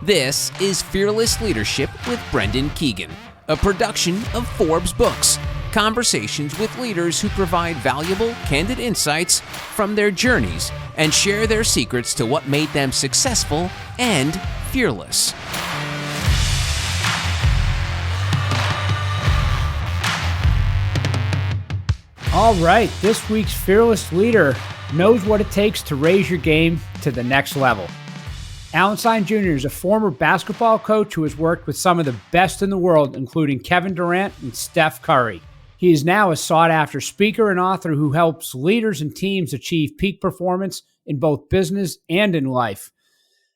This is Fearless Leadership with Brendan Keegan, a production of Forbes Books. Conversations with leaders who provide valuable, candid insights from their journeys and share their secrets to what made them successful and fearless. All right, this week's Fearless Leader knows what it takes to raise your game to the next level. Alan Stein Jr. is a former basketball coach who has worked with some of the best in the world, including Kevin Durant and Steph Curry. He is now a sought-after speaker and author who helps leaders and teams achieve peak performance in both business and in life.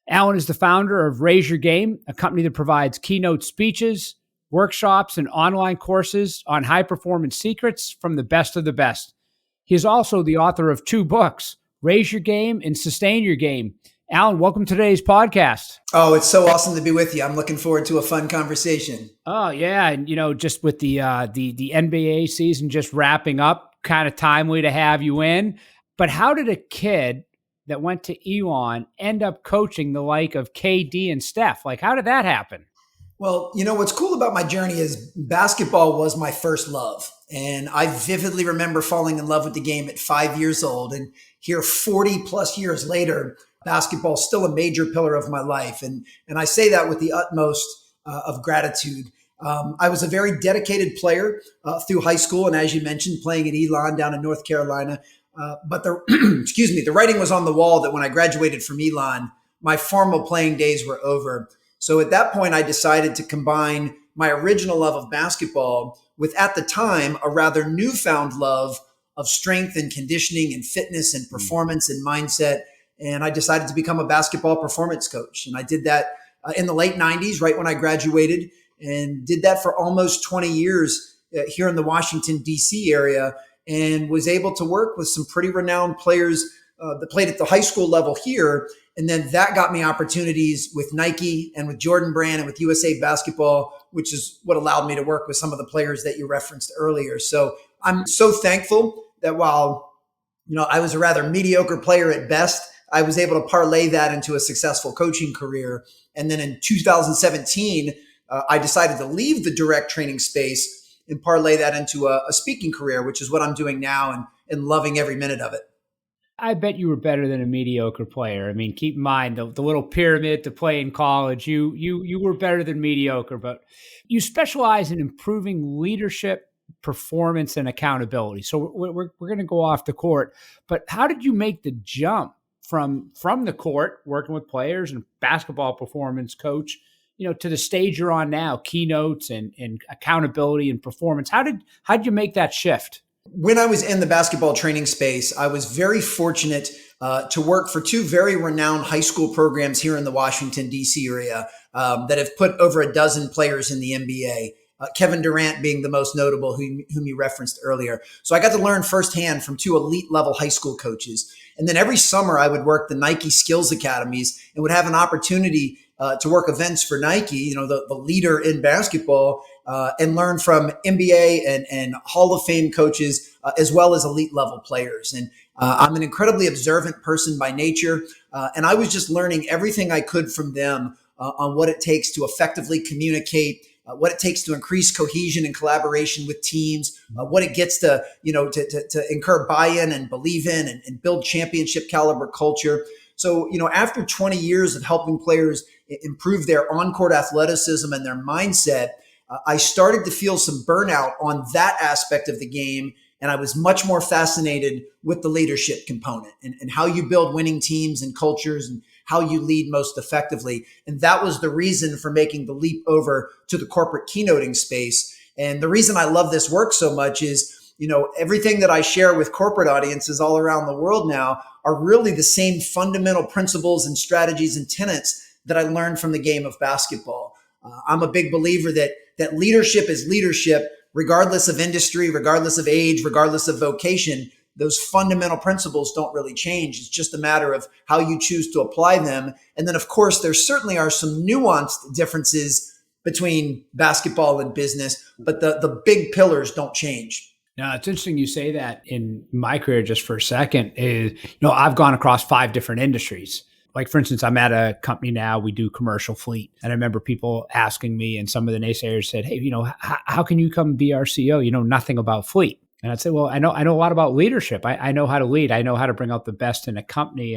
Alan is the founder of Raise Your Game, a company that provides keynote speeches, workshops, and online courses on high-performance secrets from the best of the best. He is also the author of 2 books, Raise Your Game and Sustain Your Game. Alan, welcome to today's podcast. Oh, it's so awesome to be with you. I'm looking forward to a fun conversation. Oh, yeah. And, just with the NBA season just wrapping up, kind of timely to have you in. But how did a kid that went to Elon end up coaching the like of KD and Steph? Like, how did that happen? Well, what's cool about my journey is basketball was my first love. And I vividly remember falling in love with the game at 5 years old. And here 40 plus years later, basketball is still a major pillar of my life. And I say that with the utmost of gratitude. I was a very dedicated player through high school. And as you mentioned, playing at Elon down in North Carolina. But the writing was on the wall that when I graduated from Elon, my formal playing days were over. So at that point, I decided to combine my original love of basketball with, at the time, a rather newfound love of strength and conditioning and fitness and performance and mindset. And I decided to become a basketball performance coach. And I did that in the late 90s, right when I graduated, and did that for almost 20 years here in the Washington, D.C. area, and was able to work with some pretty renowned players that played at the high school level here. And then that got me opportunities with Nike and with Jordan Brand and with USA Basketball, which is what allowed me to work with some of the players that you referenced earlier. So I'm so thankful that while, I was a rather mediocre player at best, I was able to parlay that into a successful coaching career. And then in 2017, I decided to leave the direct training space and parlay that into a speaking career, which is what I'm doing now and loving every minute of it. I bet you were better than a mediocre player. I mean, keep in mind the little pyramid to play in college. You were better than mediocre, but you specialize in improving leadership, performance, and accountability. So we're going to go off the court. But how did you make the jump from the court, working with players and basketball performance coach, to the stage you're on now, keynotes and accountability and performance? How did you make that shift? When I was in the basketball training space, I was very fortunate to work for 2 very renowned high school programs here in the Washington, D.C. area that have put over a dozen players in the NBA. Kevin Durant being the most notable, whom you referenced earlier. So I got to learn firsthand from 2 elite level high school coaches. And then every summer I would work the Nike Skills Academies and would have an opportunity to work events for Nike, the leader in basketball, and learn from NBA and Hall of Fame coaches, as well as elite level players. And I'm an incredibly observant person by nature. And I was just learning everything I could from them on what it takes to effectively communicate, what it takes to increase cohesion and collaboration with teams, what it gets to, to incur buy-in and believe in and build championship caliber culture. So, after 20 years of helping players improve their on-court athleticism and their mindset, I started to feel some burnout on that aspect of the game. And I was much more fascinated with the leadership component and how you build winning teams and cultures and how you lead most effectively. And that was the reason for making the leap over to the corporate keynoting space. And the reason I love this work so much is, everything that I share with corporate audiences all around the world now are really the same fundamental principles and strategies and tenets that I learned from the game of basketball. I'm a big believer that leadership is leadership, regardless of industry, regardless of age, regardless of vocation. Those fundamental principles don't really change. It's just a matter of how you choose to apply them. And then, of course, there certainly are some nuanced differences between basketball and business, but the big pillars don't change. Now, it's interesting you say that. In my career, just for a second, is, I've gone across 5 different industries. Like, for instance, I'm at a company now, we do commercial fleet. And I remember people asking me, and some of the naysayers said, hey, how can you come be our CEO? You know nothing about fleet. And I'd say, well, I know a lot about leadership. I know how to lead. I know how to bring out the best in a company.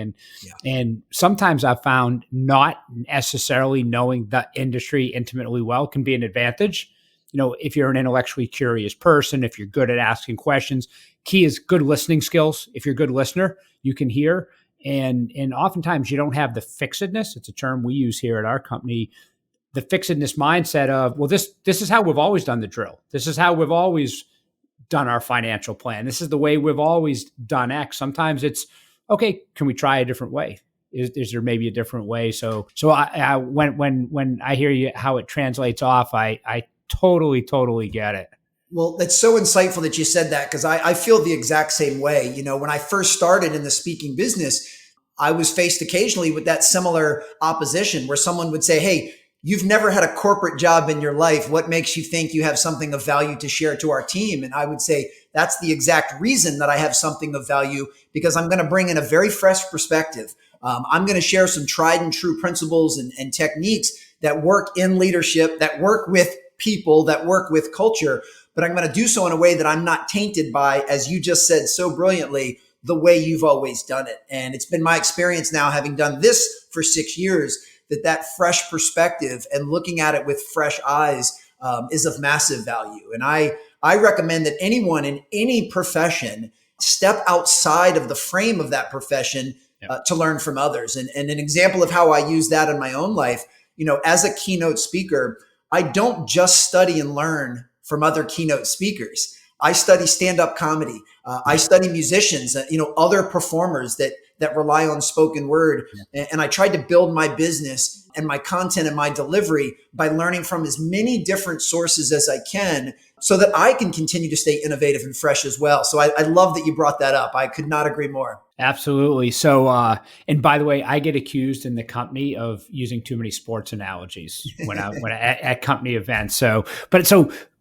And sometimes I've found not necessarily knowing the industry intimately well can be an advantage. If you're an intellectually curious person, if you're good at asking questions, key is good listening skills. If you're a good listener, you can hear. And oftentimes you don't have the fixedness. It's a term we use here at our company, the fixedness mindset of, well, this is how we've always done the drill. This is how we've always done our financial plan. This is the way we've always done X. Sometimes it's, okay, can we try a different way? Is there maybe a different way? So I when I hear you, how it translates off, I totally get it. Well, that's so insightful that you said that, because I feel the exact same way. When I first started in the speaking business, I was faced occasionally with that similar opposition where someone would say, hey, you've never had a corporate job in your life. What makes you think you have something of value to share to our team? And I would say, that's the exact reason that I have something of value, because I'm going to bring in a very fresh perspective. I'm going to share some tried and true principles and techniques that work in leadership, that work with people, that work with culture. But I'm going to do so in a way that I'm not tainted by, as you just said so brilliantly, the way you've always done it. And it's been my experience now, having done this for 6 years, that fresh perspective and looking at it with fresh eyes is of massive value. And I recommend that anyone in any profession step outside of the frame of that profession to learn from others. And an example of how I use that in my own life, as a keynote speaker, I don't just study and learn from other keynote speakers. I study stand-up comedy. I study musicians, other performers that rely on spoken word. And I tried to build my business and my content and my delivery by learning from as many different sources as I can, so that I can continue to stay innovative and fresh as well. So I love that you brought that up. I could not agree more. Absolutely. So, and by the way, I get accused in the company of using too many sports analogies when I at company events.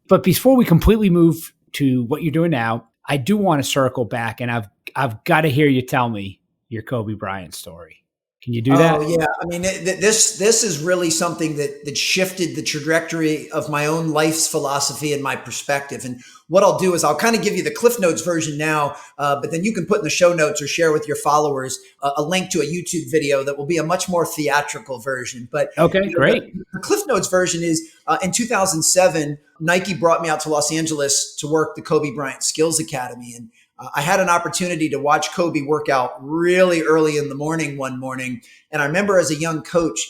But before we completely move to what you're doing now, I do want to circle back, and I've got to hear you tell me your Kobe Bryant story. Can you do that? Oh, yeah. I mean, this is really something that shifted the trajectory of my own life's philosophy and my perspective. And what I'll do is I'll kind of give you the Cliff Notes version now, but then you can put in the show notes or share with your followers a link to a YouTube video that will be a much more theatrical version. But okay, great. The Cliff Notes version is in 2007, Nike brought me out to Los Angeles to work the Kobe Bryant Skills Academy. And I had an opportunity to watch Kobe work out really early in the morning one morning. And I remember as a young coach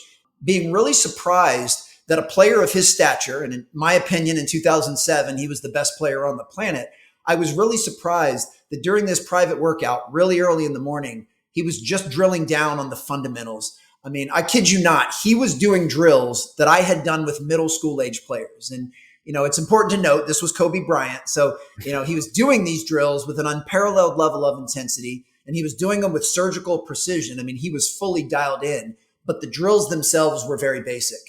being really surprised that a player of his stature, and in my opinion, in 2007, he was the best player on the planet. I was really surprised that during this private workout, really early in the morning, he was just drilling down on the fundamentals. I mean, I kid you not, he was doing drills that I had done with middle school age players. And it's important to note this was Kobe Bryant. So, he was doing these drills with an unparalleled level of intensity, and he was doing them with surgical precision. I mean, he was fully dialed in, but the drills themselves were very basic.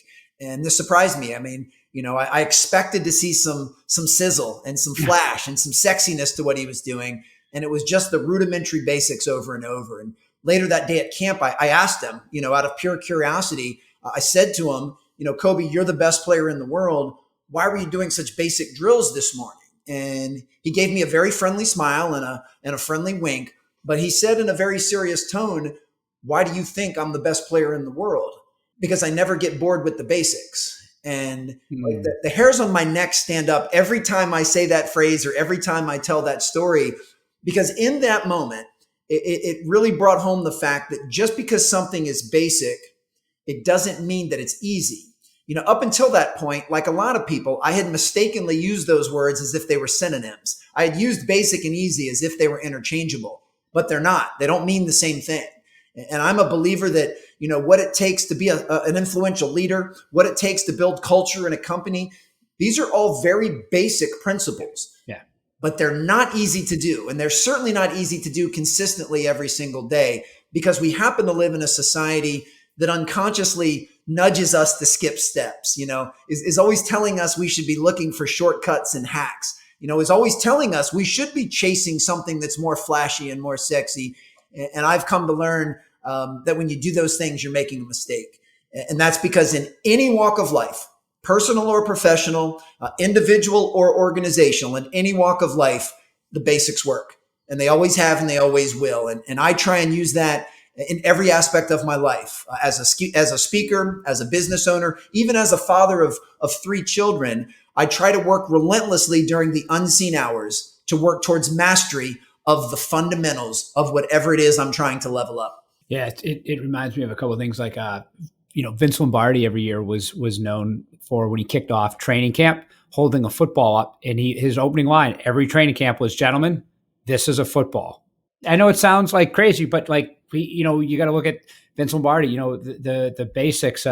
And this surprised me. I mean, I expected to see some sizzle and some flash and some sexiness to what he was doing. And it was just the rudimentary basics over and over. And later that day at camp, I asked him, out of pure curiosity, I said to him, Kobe, you're the best player in the world. Why were you doing such basic drills this morning? And he gave me a very friendly smile and a friendly wink, but he said in a very serious tone, why do you think I'm the best player in the world? Because I never get bored with the basics. And the hairs on my neck stand up every time I say that phrase or every time I tell that story, because in that moment, it really brought home the fact that just because something is basic, it doesn't mean that it's easy. Up until that point, like a lot of people, I had mistakenly used those words as if they were synonyms. I had used basic and easy as if they were interchangeable, but they're not. They don't mean the same thing. And I'm a believer that, what it takes to be an influential leader, what it takes to build culture in a company, these are all very basic principles. Yeah. But they're not easy to do. And they're certainly not easy to do consistently every single day, because we happen to live in a society that unconsciously nudges us to skip steps, is always telling us we should be looking for shortcuts and hacks, is always telling us we should be chasing something that's more flashy and more sexy. And I've come to learn that when you do those things, you're making a mistake. And that's because in any walk of life, personal or professional, individual or organizational, in any walk of life, the basics work. And they always have and they always will. And I try and use that in every aspect of my life, as a speaker, as a business owner, even as a father of 3 children. I try to work relentlessly during the unseen hours to work towards mastery of the fundamentals of whatever it is I'm trying to level up. Yeah, it reminds me of a couple of things like, Vince Lombardi every year was known for, when he kicked off training camp, holding a football up, and his opening line every training camp was, "Gentlemen, this is a football." I know it sounds like crazy, but you got to look at Vince Lombardi. The basics.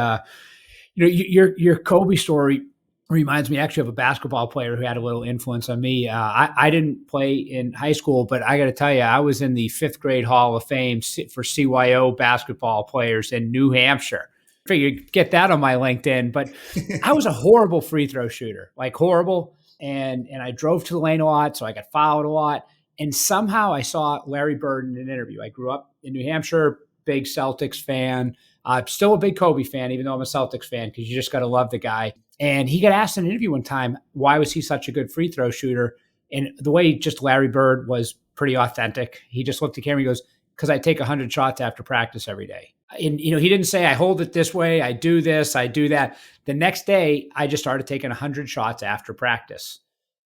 Your Kobe story reminds me actually of a basketball player who had a little influence on me. I didn't play in high school, but I got to tell you, I was in the 5th grade Hall of Fame for CYO basketball players in New Hampshire. Figured get that on my LinkedIn, but I was a horrible free throw shooter, like horrible. And I drove to the lane a lot, so I got fouled a lot. And somehow I saw Larry Bird in an interview. I grew up in New Hampshire, big Celtics fan. Still a big Kobe fan, even though I'm a Celtics fan, because you just got to love the guy. And he got asked in an interview one time, why was he such a good free throw shooter? And the way just Larry Bird was pretty authentic. He just looked at the camera and he goes, because I take 100 shots after practice every day. And, he didn't say, I hold it this way, I do this, I do that. The next day, I just started taking 100 shots after practice.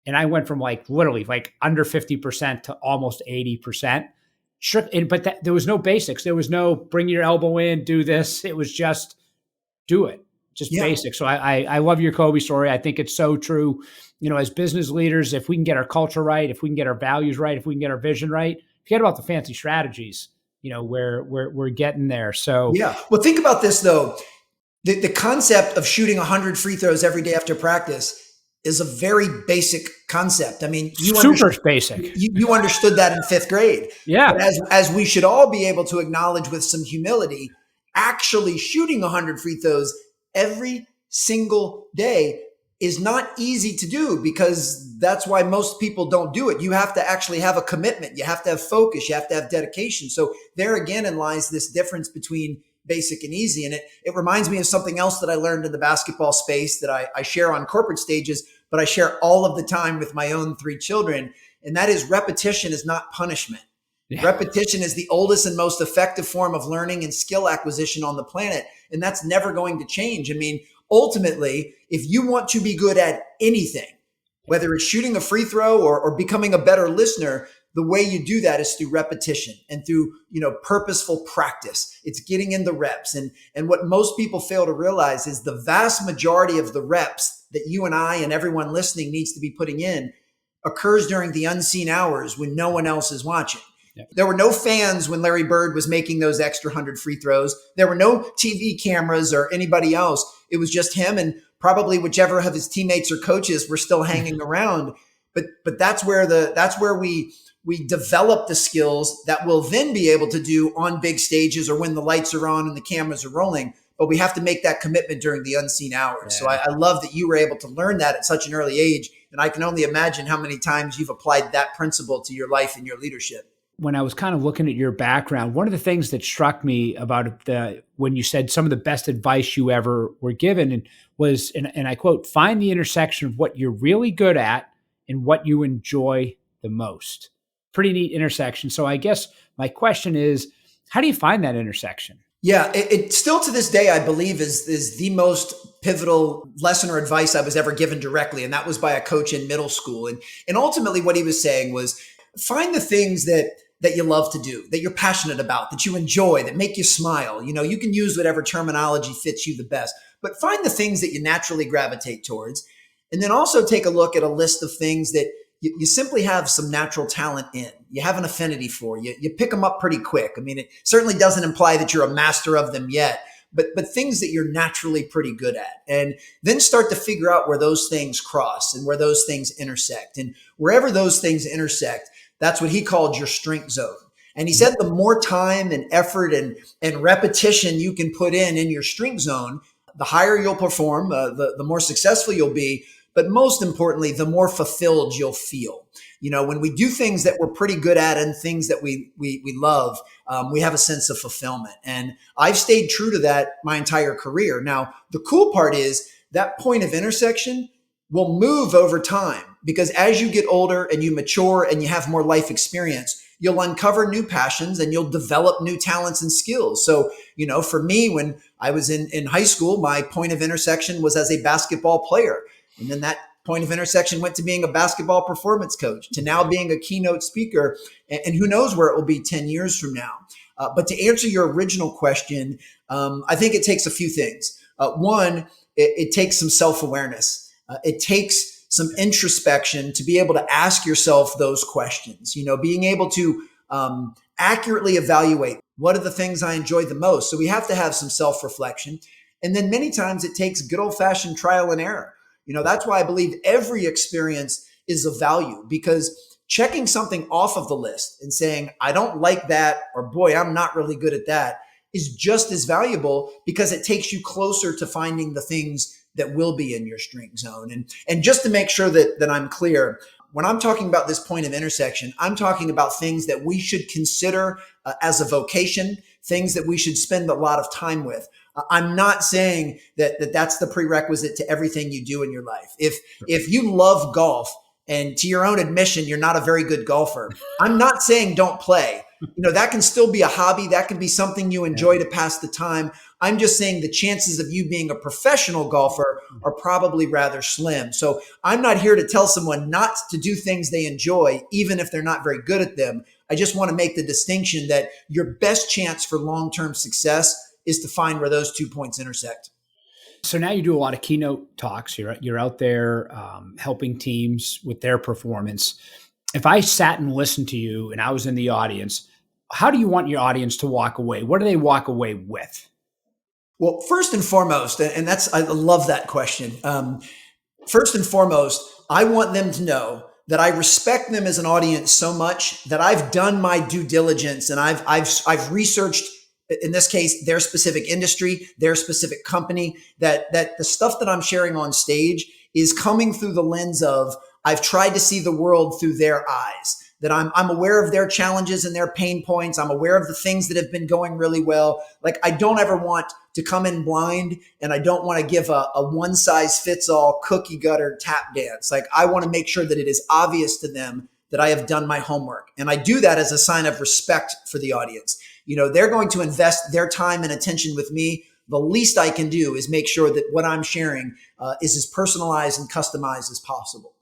And I went from literally under 50% to almost 80%. But there was no basics. There was no bring your elbow in, do this. It was just do it. Just basic. So I love your Kobe story. I think it's so true. As business leaders, if we can get our culture right, if we can get our values right, if we can get our vision right, forget about the fancy strategies. We're getting there. So yeah. Well, think about this though. The concept of shooting 100 free throws every day after practice is a very basic concept. I mean, super basic. You understood that in 5th grade. Yeah. But as we should all be able to acknowledge with some humility, actually shooting 100 free throws every single day is not easy to do, because that's why most people don't do it. You have to actually have a commitment. You have to have focus. You have to have dedication. So there again lies this difference between basic and easy. And it reminds me of something else that I learned in the basketball space that I share on corporate stages, but I share all of the time with my own 3 children. And that is, repetition is not punishment. Yeah. Repetition is the oldest and most effective form of learning and skill acquisition on the planet. And that's never going to change. I mean, ultimately, if you want to be good at anything, whether it's shooting a free throw or becoming a better listener, the way you do that is through repetition and through, purposeful practice. It's getting in the reps. And what most people fail to realize is the vast majority of the reps that you and I and everyone listening needs to be putting in occurs during the unseen hours when no one else is watching. Yep. There were no fans when Larry Bird was making those extra 100 free throws. There were no TV cameras or anybody else. It was just him and probably whichever of his teammates or coaches were still hanging around. But that's where we develop the skills that we'll then be able to do on big stages or when the lights are on and the cameras are rolling. But we have to make that commitment during the unseen hours. Yeah. So I love that you were able to learn that at such an early age. And I can only imagine how many times you've applied that principle to your life and your leadership. When I was kind of looking at your background, one of the things that struck me about when you said some of the best advice you ever were given was, and I quote, find the intersection of what you're really good at and what you enjoy the most. Pretty neat intersection. So I guess my question is, how do you find that intersection? Yeah, it still to this day, I believe is the most pivotal lesson or advice I was ever given directly. And that was by a coach in middle school. And ultimately what he was saying was, find the things that you love to do, that you're passionate about, that you enjoy, that make you smile. You can use whatever terminology fits you the best, but find the things that you naturally gravitate towards. And then also take a look at a list of things that you simply have some natural talent in, you have an affinity for, you pick them up pretty quick. I mean, it certainly doesn't imply that you're a master of them yet, but things that you're naturally pretty good at. And then start to figure out where those things cross and where those things intersect. And wherever those things intersect, that's what he called your strength zone. And he said the more time and effort and repetition you can put in your strength zone, the higher you'll perform, the more successful you'll be. but most importantly, the more fulfilled you'll feel. When we do things that we're pretty good at and things that we love, we have a sense of fulfillment. And I've stayed true to that my entire career. Now, the cool part is that point of intersection will move over time, because as you get older and you mature and you have more life experience, you'll uncover new passions and you'll develop new talents and skills. So, for me, when I was in high school, my point of intersection was as a basketball player. And then that point of intersection went to being a basketball performance coach, to now being a keynote speaker. And who knows where it will be 10 years from now. But to answer your original question, I think it takes a few things. One, it takes some self-awareness. It takes some introspection to be able to ask yourself those questions, being able to accurately evaluate what are the things I enjoy the most. So we have to have some self-reflection. And then many times it takes good old-fashioned trial and error. That's why I believe every experience is of value, because checking something off of the list and saying, I don't like that, or boy, I'm not really good at that, is just as valuable, because it takes you closer to finding the things that will be in your strength zone. And just to make sure that I'm clear, when I'm talking about this point of intersection, I'm talking about things that we should consider as a vocation, things that we should spend a lot of time with. I'm not saying that that's the prerequisite to everything you do in your life. If you love golf, and to your own admission, you're not a very good golfer, I'm not saying don't play. That can still be a hobby. That can be something you enjoy to pass the time. I'm just saying the chances of you being a professional golfer are probably rather slim. So I'm not here to tell someone not to do things they enjoy, even if they're not very good at them. I just want to make the distinction that your best chance for long-term success is to find where those 2 points intersect. So now you do a lot of keynote talks. You're out there helping teams with their performance. If I sat and listened to you and I was in the audience, how do you want your audience to walk away? What do they walk away with? Well, first and foremost, and I love that question. First and foremost, I want them to know that I respect them as an audience so much that I've done my due diligence and I've researched, in this case, their specific industry, their specific company, that the stuff that I'm sharing on stage is coming through the lens of I've tried to see the world through their eyes, that I'm aware of their challenges and their pain points. I'm aware of the things that have been going really well. Like, I don't ever want to come in blind, and I don't want to give a one size fits all cookie cutter tap dance. Like, I want to make sure that it is obvious to them that I have done my homework. And I do that as a sign of respect for the audience. They're going to invest their time and attention with me. The least I can do is make sure that what I'm sharing is as personalized and customized as possible.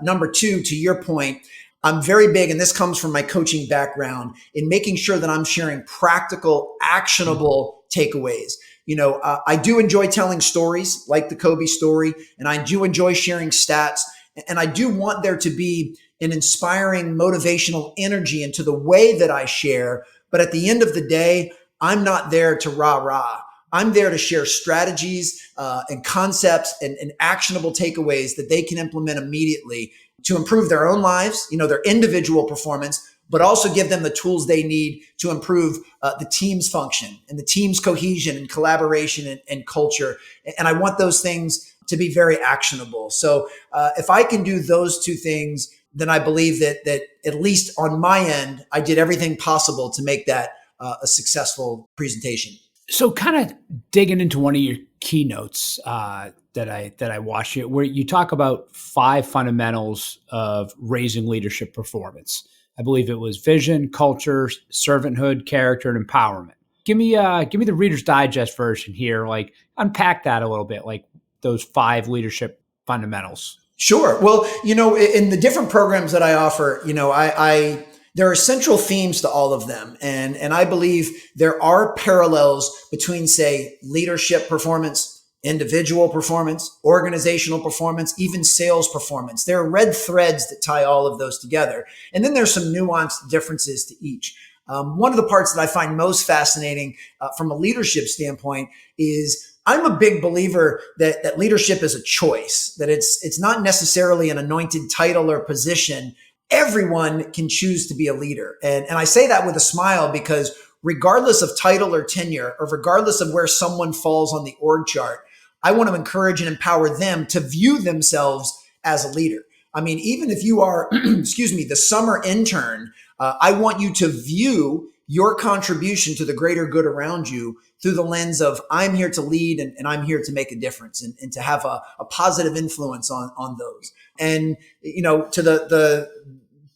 Number two, to your point, I'm very big, and this comes from my coaching background, in making sure that I'm sharing practical, actionable takeaways. I do enjoy telling stories like the Kobe story, and I do enjoy sharing stats, and I do want there to be an inspiring, motivational energy into the way that I share. But at the end of the day, I'm not there to rah-rah. I'm there to share strategies and concepts and actionable takeaways that they can implement immediately to improve their own lives, their individual performance, but also give them the tools they need to improve the team's function and the team's cohesion and collaboration and culture. And I want those things to be very actionable. So if I can do those two things, then I believe that at least on my end, I did everything possible to make that a successful presentation. So kind of digging into one of your keynotes that I watched it, where you talk about 5 fundamentals of raising leadership performance. I believe it was vision, culture, servanthood, character, and empowerment. Give me the Reader's Digest version here. Like, unpack that a little bit, like those 5 leadership fundamentals. Sure. Well, in the different programs that I offer, there are central themes to all of them. And I believe there are parallels between, say, leadership performance, individual performance, organizational performance, even sales performance. There are red threads that tie all of those together. And then there's some nuanced differences to each. One of the parts that I find most fascinating from a leadership standpoint is I'm a big believer that leadership is a choice, that it's not necessarily an anointed title or position. Everyone can choose to be a leader. And I say that with a smile, because regardless of title or tenure, or regardless of where someone falls on the org chart, I want to encourage and empower them to view themselves as a leader. I mean, even if you are, excuse me, the summer intern, I want you to view your contribution to the greater good around you through the lens of I'm here to lead and I'm here to make a difference and to have a positive influence on those. And, to the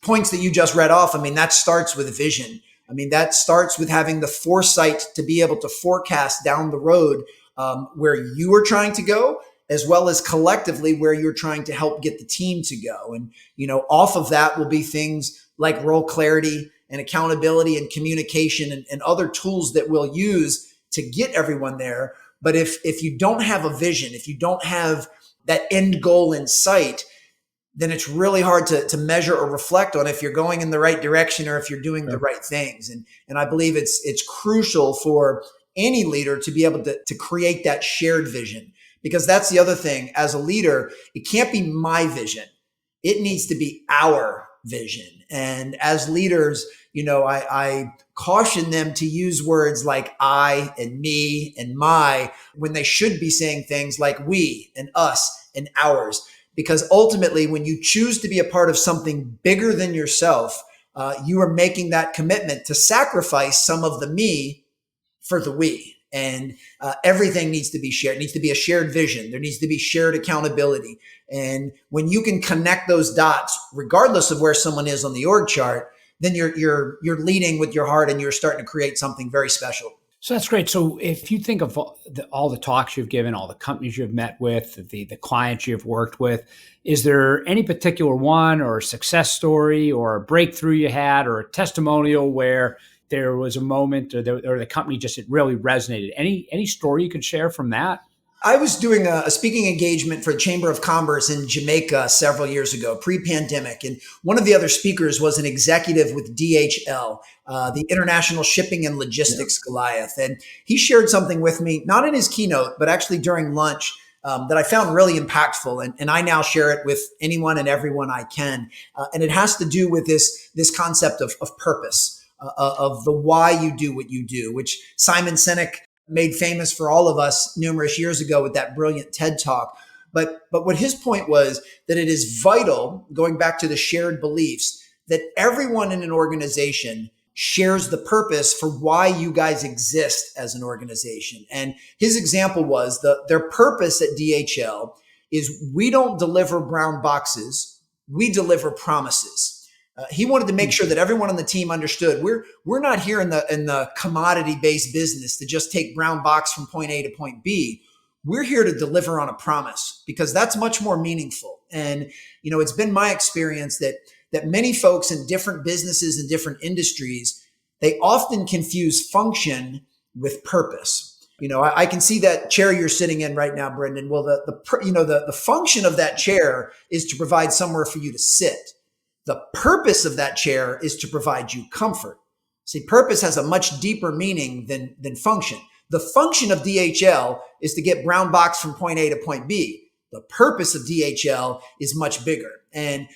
points that you just read off, I mean, that starts with vision. I mean, that starts with having the foresight to be able to forecast down the road where you are trying to go, as well as collectively where you're trying to help get the team to go. And, off of that will be things like role clarity and accountability and communication and other tools that we'll use to get everyone there. But if you don't have a vision, if you don't have that end goal in sight, then it's really hard to measure or reflect on if you're going in the right direction or if you're doing the right things. And I believe it's crucial for any leader to be able to create that shared vision, because that's the other thing. As a leader, it can't be my vision. It needs to be our vision. And as leaders, I caution them to use words like I and me and my when they should be saying things like we and us and ours. Because ultimately, when you choose to be a part of something bigger than yourself, you are making that commitment to sacrifice some of the me for the we. And everything needs to be shared. It needs to be a shared vision. There needs to be shared accountability. And when you can connect those dots, regardless of where someone is on the org chart, then you're leading with your heart and you're starting to create something very special. So that's great. So if you think of all the talks you've given, all the companies you've met with, the clients you've worked with, is there any particular one or a success story or a breakthrough you had or a testimonial where there was a moment or the company just, it really resonated? Any story you could share from that? I was doing a speaking engagement for the Chamber of Commerce in Jamaica several years ago, pre-pandemic. And one of the other speakers was an executive with DHL, the International Shipping and Logistics Goliath. And he shared something with me, not in his keynote, but actually during lunch, that I found really impactful. And I now share it with anyone and everyone I can. And it has to do with this concept of purpose, of the why you do what you do, which Simon Sinek made famous for all of us numerous years ago with that brilliant TED Talk. But what his point was that it is vital, going back to the shared beliefs, that everyone in an organization shares the purpose for why you guys exist as an organization. And his example was their purpose at DHL is we don't deliver brown boxes, we deliver promises. He wanted to make sure that everyone on the team understood we're not here in the commodity-based business to just take brown box from point A to point B. We're here to deliver on a promise, because that's much more meaningful. And it's been my experience that many folks in different businesses and different industries, they often confuse function with purpose. I can see that chair you're sitting in right now, Brendan. Well, the function of that chair is to provide somewhere for you to sit. The purpose of that chair is to provide you comfort. See, purpose has a much deeper meaning than function. The function of DHL is to get brown box from point A to point B. The purpose of DHL is much bigger. And,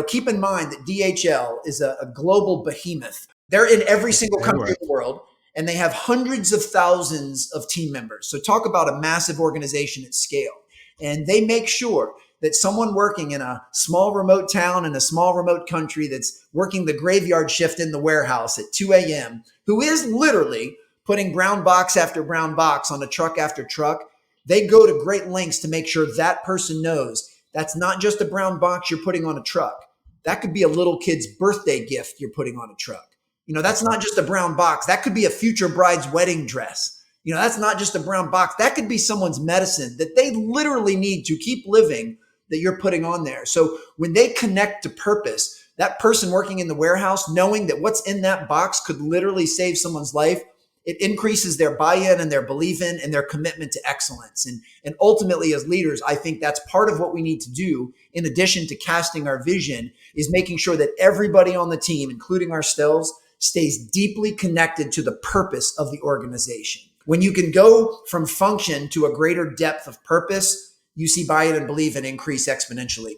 keep in mind that DHL is a global behemoth. They're in every single country in the world, and they have hundreds of thousands of team members. So talk about a massive organization at scale. And they make sure that someone working in a small remote town in a small remote country that's working the graveyard shift in the warehouse at 2 a.m., who is literally putting brown box after brown box on a truck after truck, they go to great lengths to make sure that person knows that's not just a brown box you're putting on a truck. That could be a little kid's birthday gift you're putting on a truck. That's not just a brown box. That could be a future bride's wedding dress. That's not just a brown box. That could be someone's medicine that they literally need to keep living that you're putting on there. So when they connect to purpose, that person working in the warehouse, knowing that what's in that box could literally save someone's life, it increases their buy-in and their belief in and their commitment to excellence. And ultimately, as leaders, I think that's part of what we need to do, in addition to casting our vision, is making sure that everybody on the team, including ourselves, stays deeply connected to the purpose of the organization. When you can go from function to a greater depth of purpose, you see buy-in and believe and increase exponentially.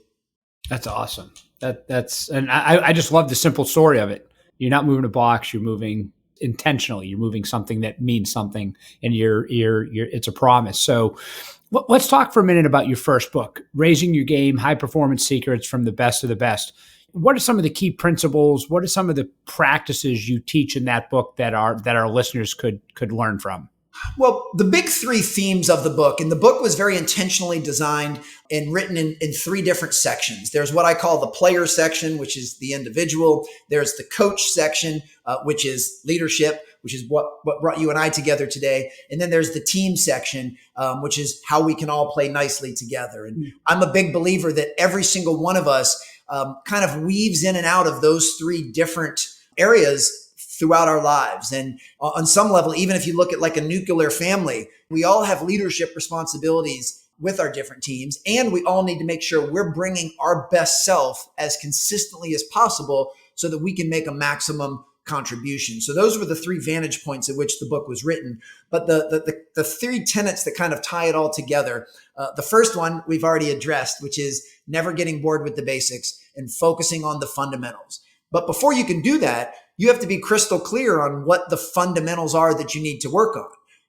That's awesome. And I just love the simple story of it. You're not moving a box, you're moving intentionally. You're moving something that means something, and you're it's a promise. So Let's talk for a minute about your first book, Raising Your Game, High Performance Secrets from the Best of the Best. What are some of the key principles? What are some of the practices you teach in that book that our listeners could learn from? Well, the big three themes of the book, and the book was very intentionally designed and written in three different sections. There's what I call the player section, which is the individual. There's the coach section, which is leadership, which is what brought you and I together today. And then there's the team section, which is how we can all play nicely together. And I'm a big believer that every single one of us kind of weaves in and out of those three different areas throughout our lives. And on some level, even if you look at like a nuclear family, we all have leadership responsibilities with our different teams. And we all need to make sure we're bringing our best self as consistently as possible so that we can make a maximum contribution. So those were the three vantage points at which the book was written. But the three tenets that kind of tie it all together, the first one we've already addressed, which is never getting bored with the basics and focusing on the fundamentals. But before you can do that, you have to be crystal clear on what the fundamentals are that you need to work on.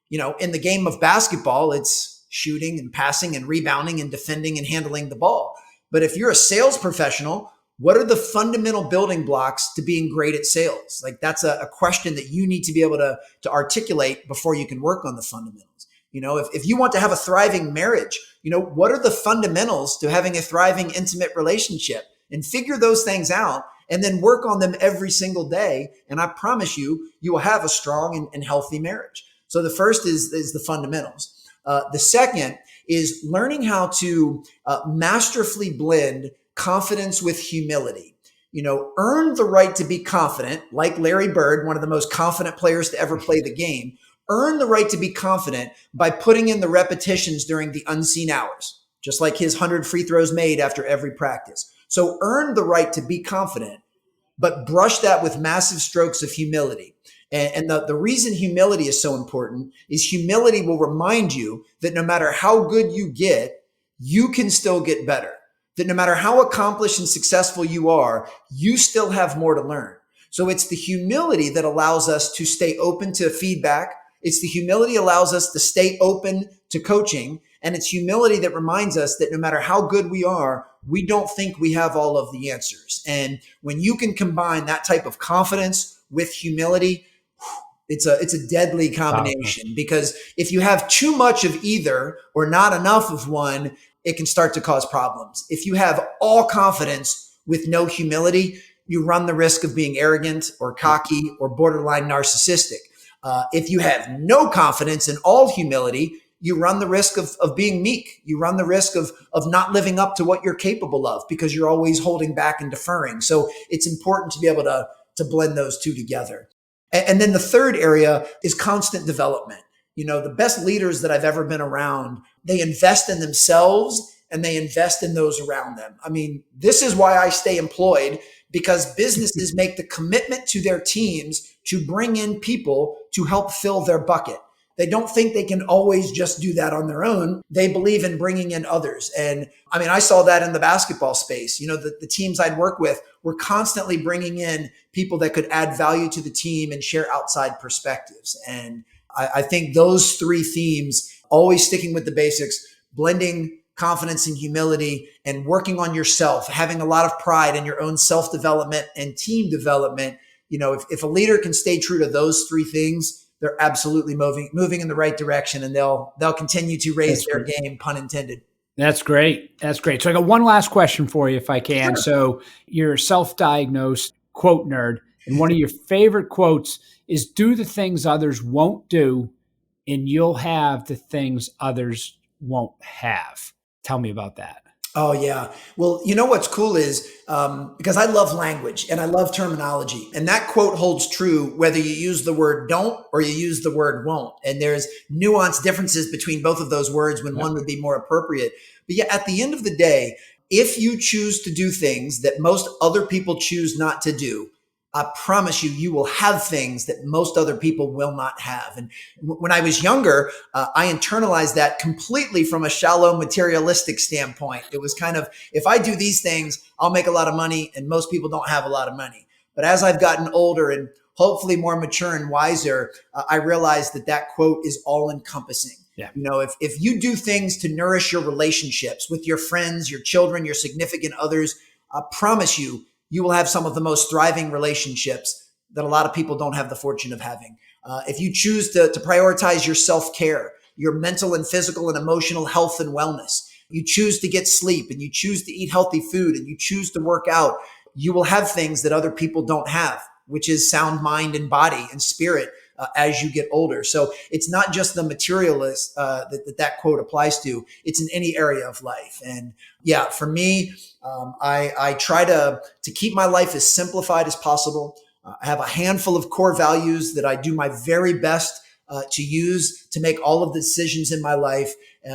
You know, in the game of basketball, it's shooting and passing and rebounding and defending and handling the ball. But if you're a sales professional, what are the fundamental building blocks to being great at sales? Like that's a question that you need to be able to articulate before you can work on the fundamentals. You know, if you want to have a thriving marriage, you know, what are the fundamentals to having a thriving, intimate relationship? And figure those things out and then work on them every single day. And I promise you, you will have a strong and healthy marriage. So the first is the fundamentals. The second is learning how to masterfully blend confidence with humility. You know, earn the right to be confident, like Larry Bird, one of the most confident players to ever play the game. Earn the right to be confident by putting in the repetitions during the unseen hours, just like his 100 free throws made after every practice. So earn the right to be confident, but brush that with massive strokes of humility. And the reason humility is so important is humility will remind you that no matter how good you get, you can still get better. That no matter how accomplished and successful you are, you still have more to learn. So it's the humility that allows us to stay open to feedback. It's the humility allows us to stay open to coaching. And it's humility that reminds us that no matter how good we are, we don't think we have all of the answers. And when you can combine that type of confidence with humility, it's a deadly combination. Because if you have too much of either or not enough of one, it can start to cause problems. If you have all confidence with no humility, you run the risk of being arrogant or cocky or borderline narcissistic. If you have no confidence in all humility, you run the risk of being meek. You run the risk of not living up to what you're capable of because you're always holding back and deferring. So it's important to be able to blend those two together. And then the third area is constant development. You know, the best leaders that I've ever been around, they invest in themselves and they invest in those around them. I mean, this is why I stay employed, because businesses make the commitment to their teams to bring in people to help fill their bucket. They don't think they can always just do that on their own. They believe in bringing in others. And I mean, I saw that in the basketball space. You know, the teams I'd work with were constantly bringing in people that could add value to the team and share outside perspectives. And I think those three themes, always sticking with the basics, blending confidence and humility, and working on yourself, having a lot of pride in your own self-development and team development. You know, if a leader can stay true to those three things, they're absolutely moving in the right direction, and they'll continue to raise their game, pun intended. That's great. That's great. So I got one last question for you, if I can. Sure. So you're a self-diagnosed quote nerd, and one of your favorite quotes is, do the things others won't do, and you'll have the things others won't have. Tell me about that. Oh, yeah. Well, you know what's cool is because I love language and I love terminology. And that quote holds true whether you use the word don't or you use the word won't. And there's nuanced differences between both of those words when one would be more appropriate. But yeah, at the end of the day, if you choose to do things that most other people choose not to do, I promise you, you will have things that most other people will not have. And when I was younger, I internalized that completely from a shallow materialistic standpoint. It was kind of, if I do these things, I'll make a lot of money, and most people don't have a lot of money. But as I've gotten older and hopefully more mature and wiser, I realized that quote is all encompassing. Yeah. If you do things to nourish your relationships with your friends, your children, your significant others, I promise you, you will have some of the most thriving relationships that a lot of people don't have the fortune of having. If you choose to prioritize your self-care, your mental and physical and emotional health and wellness, you choose to get sleep and you choose to eat healthy food and you choose to work out, you will have things that other people don't have, which is sound mind and body and spirit as you get older. So it's not just the materialist that quote applies to. It's in any area of life. And yeah, for me, I try to keep my life as simplified as possible. I have a handful of core values that I do my very best to use to make all of the decisions in my life.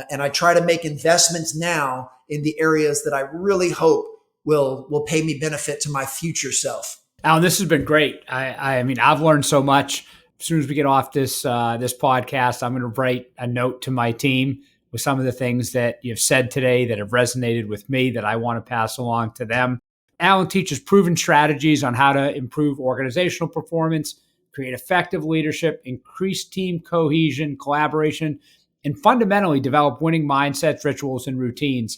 And I try to make investments now in the areas that I really hope will pay me benefit to my future self. Alan, this has been great. I mean, I've learned so much. As soon as we get off this podcast, I'm going to write a note to my team with some of the things that you've said today that have resonated with me that I want to pass along to them. Alan teaches proven strategies on how to improve organizational performance, create effective leadership, increase team cohesion, collaboration, and fundamentally develop winning mindsets, rituals, and routines.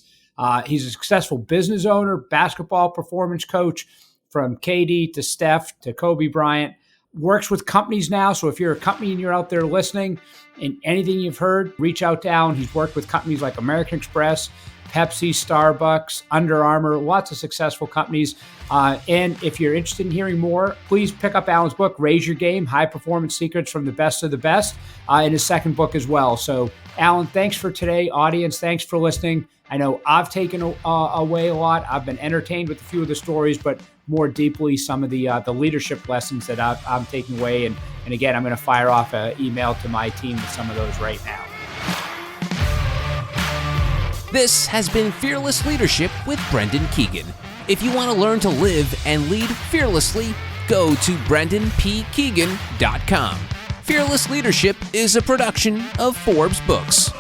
He's a successful business owner, basketball performance coach, from KD to Steph to Kobe Bryant. Works with companies now. So if you're a company and you're out there listening and anything you've heard, reach out to Alan. He's worked with companies like American Express, Pepsi, Starbucks, Under Armour, lots of successful companies. And if you're interested in hearing more, please pick up Alan's book, Raise Your Game, High Performance Secrets from the Best of the Best, in his second book as well. So Alan, thanks for today. Audience, thanks for listening. I know I've taken away a lot. I've been entertained with a few of the stories, but more deeply some of the leadership lessons that I'm taking away. And again, I'm going to fire off an email to my team with some of those right now. This has been Fearless Leadership with Brendan Keegan. If you want to learn to live and lead fearlessly, go to brendanpkeegan.com. Fearless Leadership is a production of Forbes Books.